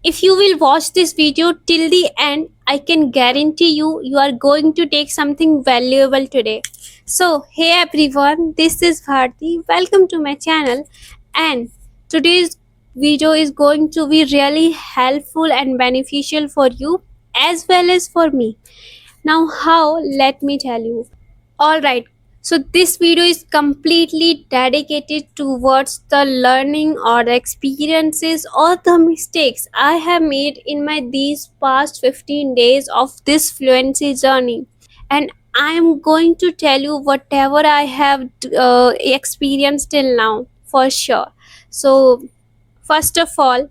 If you will watch this video till the end, I can guarantee you are going to take something valuable today. So, hey everyone, this is Bharti. Welcome to my channel, and today's video is going to be really helpful and beneficial for you as well as for me. Now, how? Let me tell you. Alright, so this video is completely dedicated towards the learning or the experiences or the mistakes I have made in my these past 15 days of this fluency journey. And I am going to tell you whatever I have experienced till now for sure. So, first of all,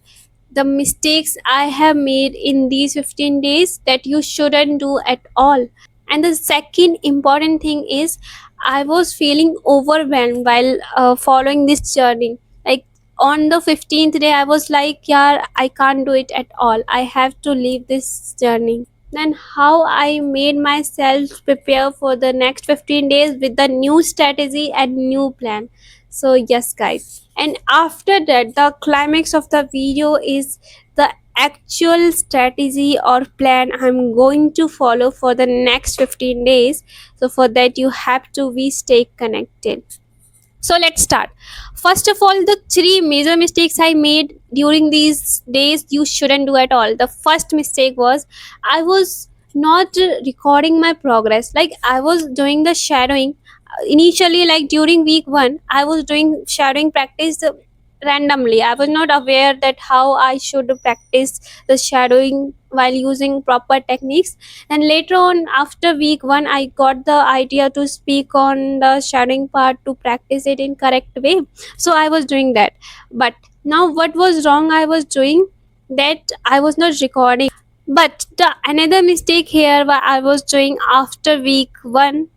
the mistakes I have made in these 15 days that you shouldn't do at all. And the second important thing is, I was feeling overwhelmed while following this journey. Like on the 15th day, I was like, yeah, I can't do it at all. I have to leave this journey. Then, how I made myself prepare for the next 15 days with the new strategy and new plan. So, yes, guys. And after that, the climax of the video is the actual strategy or plan I'm going to follow for the next 15 days. So for that you have to be stay connected. So let's start. First of all, the three major mistakes I made during these days you shouldn't do at all. The first mistake was I was not recording my progress. Like I was doing the shadowing initially, like during week 1 I was doing shadowing practice randomly. I was not aware that how I should practice the shadowing while using proper techniques. And later on, after week 1, I got the idea to speak on the shadowing part to practice it in correct way. So I was doing that. But now what was wrong I was doing, that I was not recording. But the another mistake here what I was doing after week 1,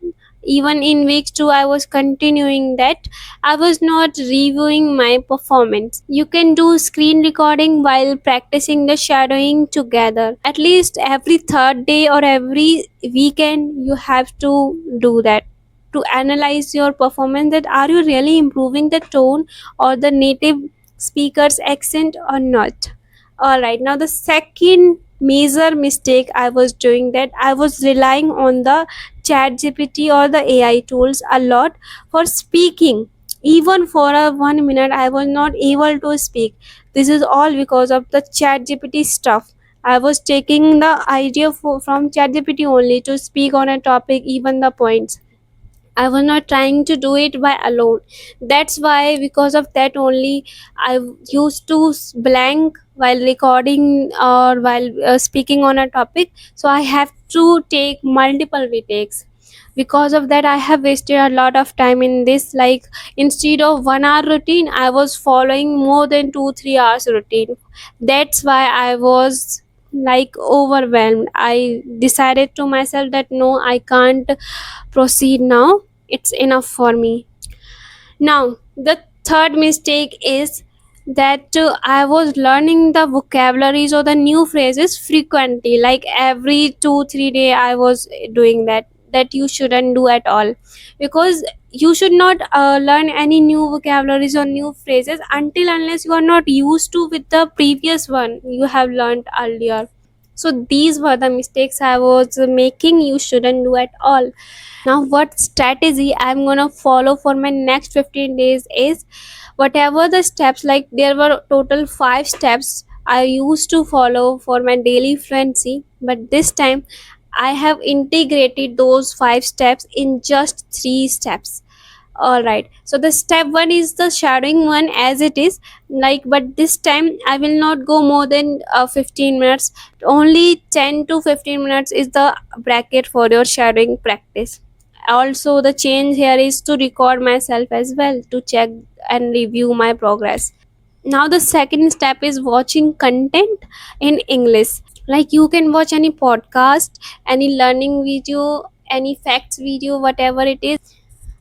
even in week 2 I was continuing that, I was not reviewing my performance. You can do screen recording while practicing the shadowing together. At least every third day or every weekend you have to do that to analyze your performance, that are you really improving the tone or the native speaker's accent or not. All right, now the second major mistake I was doing, that I was relying on the chat gpt or the AI tools a lot for speaking. Even for a 1 minute I was not able to speak. This is all because of the chat gpt stuff. I was taking the idea from chat gpt only to speak on a topic, even the points. I was not trying to do it by alone. That's why, because of that only, I used to blank while recording or while speaking on a topic. So I have to take multiple retakes. Because of that, I have wasted a lot of time in this. Like instead of 1 hour routine, I was following more than 2-3 hours routine. That's why I was like overwhelmed. I decided to myself that no, I can't proceed now, it's enough for me. Now the third mistake is that I was learning the vocabularies or the new phrases frequently, like every 2-3 day I was doing that you shouldn't do at all. Because you should not learn any new vocabularies or new phrases until unless you are not used to with the previous one you have learned earlier. So these were the mistakes I was making, you shouldn't do at all. Now what strategy I'm gonna follow for my next 15 days is, whatever the steps, like there were total 5 steps I used to follow for my daily fluency, but this time I have integrated those 5 steps in just 3 steps. All right, so the step 1 is the shadowing one as it is, like, but this time I will not go more than 15 minutes. Only 10 to 15 minutes is the bracket for your shadowing practice. Also the change here is to record myself as well to check and review my progress. Now the second step is watching content in English. Like you can watch any podcast, any learning video, any facts video, whatever it is,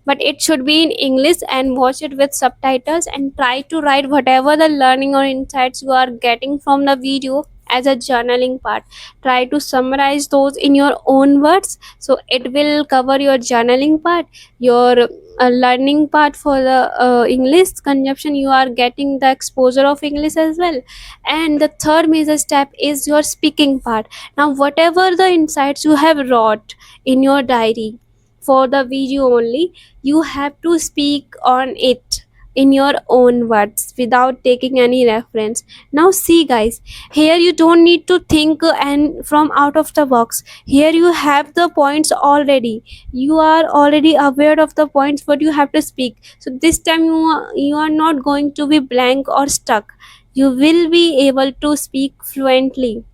but it should be in English, and watch it with subtitles and try to write whatever the learning or insights you are getting from the video as a journaling part. Try to summarize those in your own words, so it will cover your journaling part, your learning part for the English consumption. You are getting the exposure of English as well. And the third major step is your speaking part. Now whatever the insights you have wrote in your diary for the video only, you have to speak on it in your own words without taking any reference. Now see guys, here you don't need to think and from out of the box. Here you have the points already, you are already aware of the points what you have to speak. So this time you are not going to be blank or stuck. You will be able to speak fluently.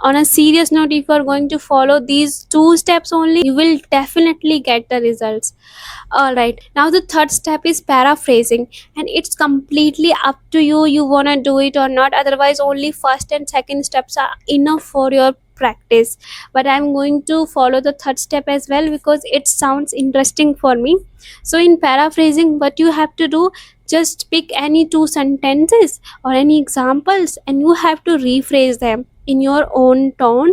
On a serious note, if you are going to follow these two steps only, you will definitely get the results. All right, now the third step is paraphrasing, and it's completely up to you, you want to do it or not. Otherwise only first and second steps are enough for your practice, but I'm going to follow the third step as well because it sounds interesting for me. So in paraphrasing, what you have to do, just pick any two sentences or any examples and you have to rephrase them in your own tone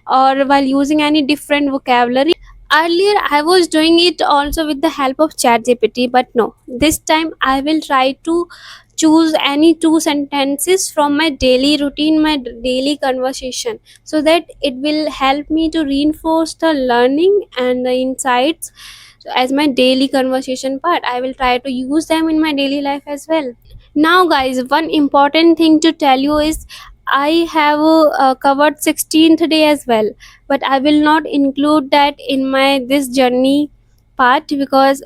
or while using any different vocabulary. Earlier I was doing it also with the help of ChatGPT, but no, this time I will try to choose any two sentences from my daily routine, my daily conversation, so that it will help me to reinforce the learning and the insights. So as my daily conversation part, I will try to use them in my daily life as well. Now guys, one important thing to tell you is I have covered 16th day as well, but I will not include that in my this journey part because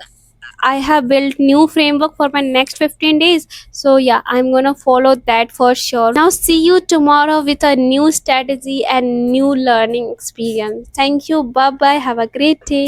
I have built new framework for my next 15 days. So yeah, I'm gonna follow that for sure. Now see you tomorrow with a new strategy and new learning experience. Thank you. Bye bye. Have a great day.